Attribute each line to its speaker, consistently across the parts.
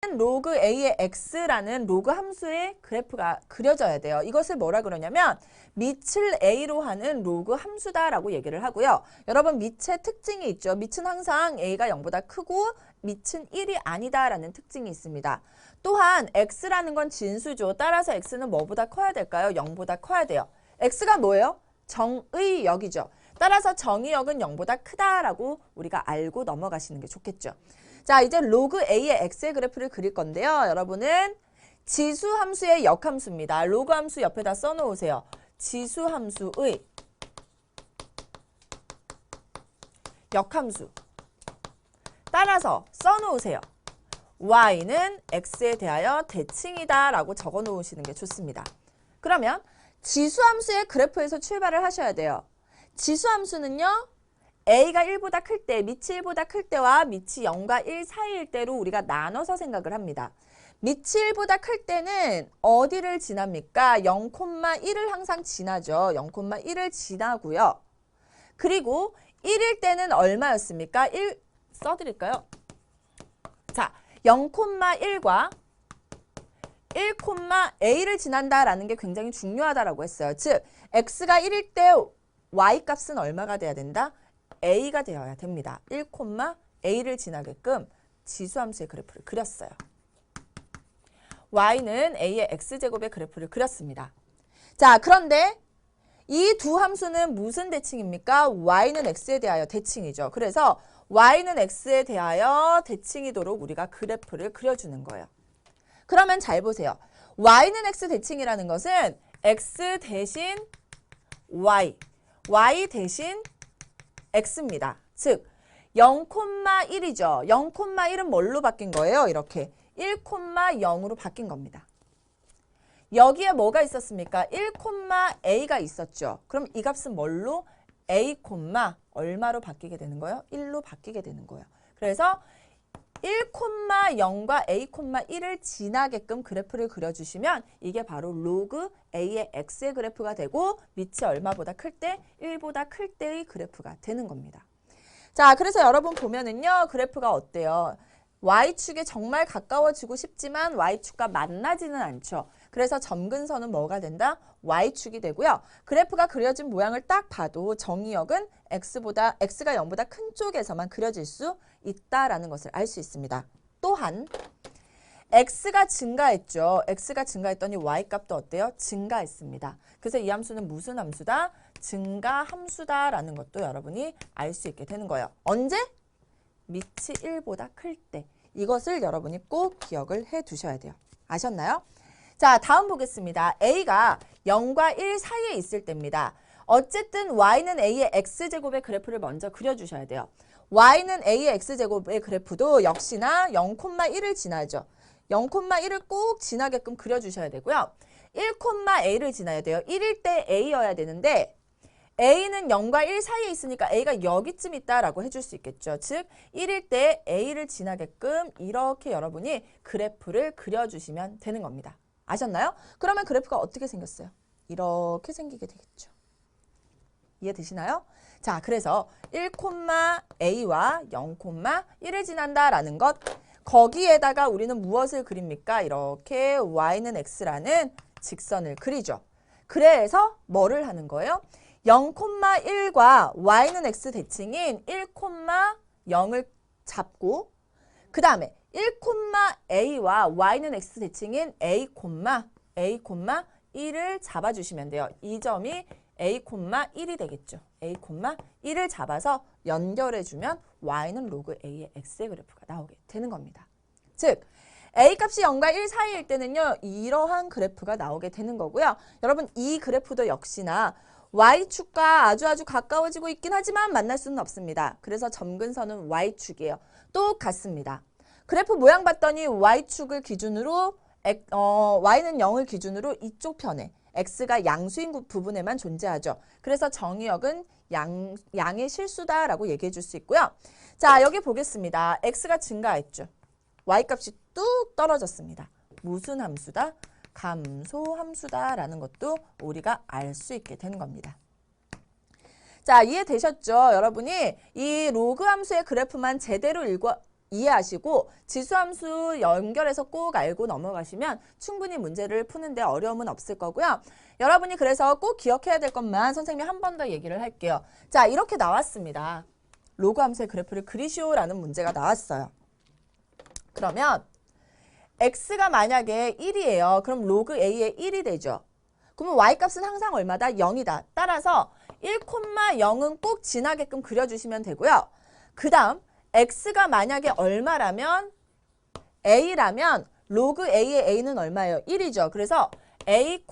Speaker 1: 로그 A의 X라는 로그 함수의 그래프가 그려져야 돼요. 이것을 뭐라 그러냐면 밑을 A로 하는 로그 함수다라고 얘기를 하고요. 여러분 밑의 특징이 있죠. 밑은 항상 A가 0보다 크고 밑은 1이 아니다라는 특징이 있습니다. 또한 X라는 건 진수죠. 따라서 X는 뭐보다 커야 될까요? 0보다 커야 돼요. X가 뭐예요? 정의역이죠. 따라서 정의역은 0보다 크다라고 우리가 알고 넘어가시는 게 좋겠죠. 자, 이제 로그 A의 X의 그래프를 그릴 건데요. 여러분은 지수함수의 역함수입니다. 로그 함수 옆에다 써놓으세요. 지수함수의 역함수. 따라서 써놓으세요. y는 x에 대하여 대칭이다 라고 적어 놓으시는 게 좋습니다. 그러면 지수함수의 그래프에서 출발을 하셔야 돼요. 지수함수는요. a가 1보다 클 때, 밑이 1보다 클 때와 밑이 0과 1 사이일 때로 우리가 나눠서 생각을 합니다. 밑이 1보다 클 때는 어디를 지납니까? 0,1을 항상 지나죠. 0,1을 지나고요. 그리고 1일 때는 얼마였습니까? 1 써드릴까요? 자, 0,1과 1,a를 지난다라는 게 굉장히 중요하다라고 했어요. 즉, x가 1일 때 y 값은 얼마가 돼야 된다? a가 되어야 됩니다. 1,a를 지나게끔 지수함수의 그래프를 그렸어요. y는 a의 x제곱의 그래프를 그렸습니다. 자, 그런데 이 두 함수는 무슨 대칭입니까? y는 x에 대하여 대칭이죠. 그래서 y는 x에 대하여 대칭이도록 우리가 그래프를 그려주는 거예요. 그러면 잘 보세요. y는 x 대칭이라는 것은 x 대신 y, y 대신 x입니다. 즉 0,1이죠. 0,1은 뭘로 바뀐 거예요? 이렇게 1,0으로 바뀐 겁니다. 여기에 뭐가 있었습니까? 1,a가 있었죠. 그럼 이 값은 뭘로? a, 얼마로 바뀌게 되는 거예요? 1로 바뀌게 되는 거예요. 그래서 1,0과 a,1을 지나게끔 그래프를 그려주시면 이게 바로 로그 a의 x의 그래프가 되고 밑이 얼마보다 클 때? 1보다 클 때의 그래프가 되는 겁니다. 자, 그래서 여러분 보면은요. 그래프가 어때요? y축에 정말 가까워지고 싶지만 y축과 만나지는 않죠. 그래서 점근선은 뭐가 된다? y축이 되고요. 그래프가 그려진 모양을 딱 봐도 정의역은 x가 0보다 큰 쪽에서만 그려질 수 있다라는 것을 알 수 있습니다. 또한 x가 증가했죠. x가 증가했더니 y값도 어때요? 증가했습니다. 그래서 이 함수는 무슨 함수다? 증가함수다라는 것도 여러분이 알 수 있게 되는 거예요. 언제? 밑이 1보다 클 때. 이것을 여러분이 꼭 기억을 해 두셔야 돼요. 아셨나요? 자, 다음 보겠습니다. a가 0과 1 사이에 있을 때입니다. 어쨌든 y는 a의 x제곱의 그래프를 먼저 그려주셔야 돼요. y는 a의 x제곱의 그래프도 역시나 0,1을 지나죠. 0,1을 꼭 지나게끔 그려주셔야 되고요. 1,a를 지나야 돼요. 1일 때 a여야 되는데 a는 0과 1 사이에 있으니까 a가 여기쯤 있다라고 해줄 수 있겠죠. 즉 1일 때 a를 지나게끔 이렇게 여러분이 그래프를 그려주시면 되는 겁니다. 아셨나요? 그러면 그래프가 어떻게 생겼어요? 이렇게 생기게 되겠죠. 이해되시나요? 자, 그래서 1,a와 0,1을 지난다라는 것, 거기에다가 우리는 무엇을 그립니까? 이렇게 y는 x라는 직선을 그리죠. 그래서 뭐를 하는 거예요? 0,1과 y는 x 대칭인 1,0을 잡고 그 다음에 1,a와 y는 x 대칭인 a,1을 잡아주시면 돼요. 이 점이 a,1이 되겠죠. a,1을 잡아서 연결해주면 y는 로그 a의 x의 그래프가 나오게 되는 겁니다. 즉 a값이 0과 1 사이일 때는요. 이러한 그래프가 나오게 되는 거고요. 여러분 이 그래프도 역시나 y축과 아주 가까워지고 있긴 하지만 만날 수는 없습니다. 그래서 점근선은 y축이에요. 똑같습니다. 그래프 모양 봤더니 y축을 기준으로 y는 0을 기준으로 이쪽 편에 x가 양수인 부분에만 존재하죠. 그래서 정의역은 양의 실수다라고 얘기해 줄 수 있고요. 자, 여기 보겠습니다. x가 증가했죠. y값이 뚝 떨어졌습니다. 무슨 함수다? 감소함수다라는 것도 우리가 알 수 있게 되는 겁니다. 자, 이해되셨죠? 여러분이 이 로그 함수의 그래프만 제대로 이해하시고 지수함수 연결해서 꼭 알고 넘어가시면 충분히 문제를 푸는데 어려움은 없을 거고요. 여러분이 그래서 꼭 기억해야 될 것만 선생님이 한 번 더 얘기를 할게요. 자, 이렇게 나왔습니다. 로그 함수의 그래프를 그리시오라는 문제가 나왔어요. 그러면 x가 만약에 1이에요. 그럼 로그 a의 1이 되죠. 그러면 y값은 항상 얼마다? 0이다. 따라서 1,0은 꼭 지나게끔 그려주시면 되고요. 그 다음 x가 만약에 얼마라면 a라면 로그 a의 a는 얼마예요? 1이죠. 그래서 a,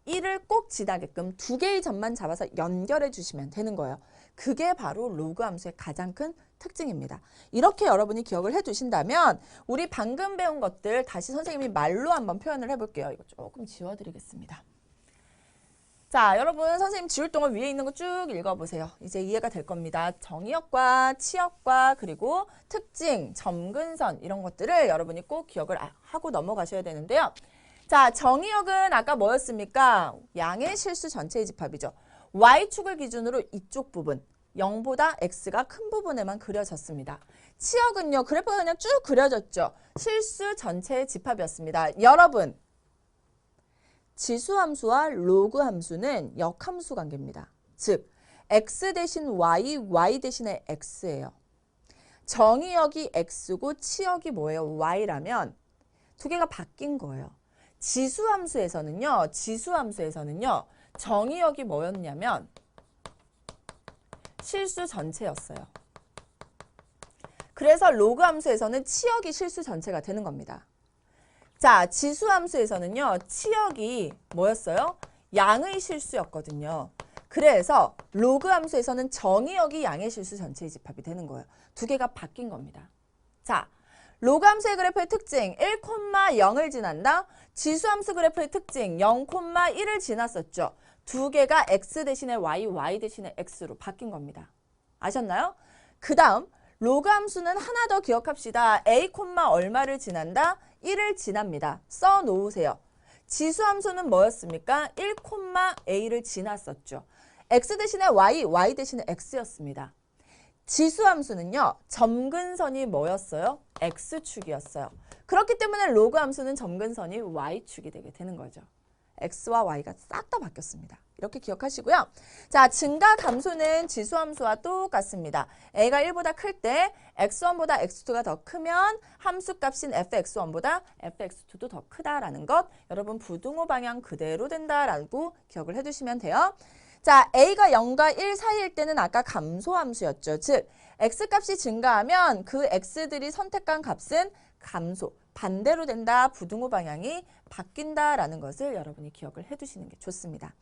Speaker 1: 1을 꼭 지나게끔 두 개의 점만 잡아서 연결해 주시면 되는 거예요. 그게 바로 로그 함수의 가장 큰 특징입니다. 이렇게 여러분이 기억을 해두신다면 우리 방금 배운 것들 다시 선생님이 말로 한번 표현을 해볼게요. 이거 조금 지워드리겠습니다. 자, 여러분 선생님 지울 동안 위에 있는 거 쭉 읽어보세요. 이제 이해가 될 겁니다. 정의역과 치역과 그리고 특징, 점근선 이런 것들을 여러분이 꼭 기억을 하고 넘어가셔야 되는데요. 자, 정의역은 아까 뭐였습니까? 양의 실수 전체의 집합이죠. Y축을 기준으로 이쪽 부분, 0보다 X가 큰 부분에만 그려졌습니다. 치역은요, 그래프가 그냥 쭉 그려졌죠. 실수 전체의 집합이었습니다. 여러분, 지수함수와 로그 함수는 역함수 관계입니다. 즉, x 대신 y, y 대신에 x예요. 정의역이 x고 치역이 뭐예요? y라면 두 개가 바뀐 거예요. 지수함수에서는요, 정의역이 뭐였냐면 실수 전체였어요. 그래서 로그 함수에서는 치역이 실수 전체가 되는 겁니다. 자, 지수함수에서는요, 치역이 뭐였어요? 양의 실수였거든요. 그래서 로그 함수에서는 정의역이 양의 실수 전체의 집합이 되는 거예요. 두 개가 바뀐 겁니다. 자, 로그 함수의 그래프의 특징 1,0을 지난다. 지수함수 그래프의 특징 0,1을 지났었죠. 두 개가 x 대신에 y, y 대신에 x로 바뀐 겁니다. 아셨나요? 그 다음 로그 함수는 하나 더 기억합시다. a, 얼마를 지난다? 1을 지납니다. 써놓으세요. 지수함수는 뭐였습니까? 1,a를 지났었죠. x 대신에 y, y 대신에 x였습니다. 지수함수는요. 점근선이 뭐였어요? x축이었어요. 그렇기 때문에 로그 함수는 점근선이 y축이 되게 되는 거죠. x와 y가 싹 다 바뀌었습니다. 이렇게 기억하시고요. 자, 증가 감소는 지수함수와 똑같습니다. a가 1보다 클 때 x1보다 x2가 더 크면 함수값인 fx1보다 fx2도 더 크다라는 것 여러분 부등호 방향 그대로 된다라고 기억을 해두시면 돼요. 자, a가 0과 1 사이일 때는 아까 감소함수였죠. 즉, x값이 증가하면 그 x들이 선택한 값은 감소, 반대로 된다, 부등호 방향이 바뀐다라는 것을 여러분이 기억을 해두시는 게 좋습니다.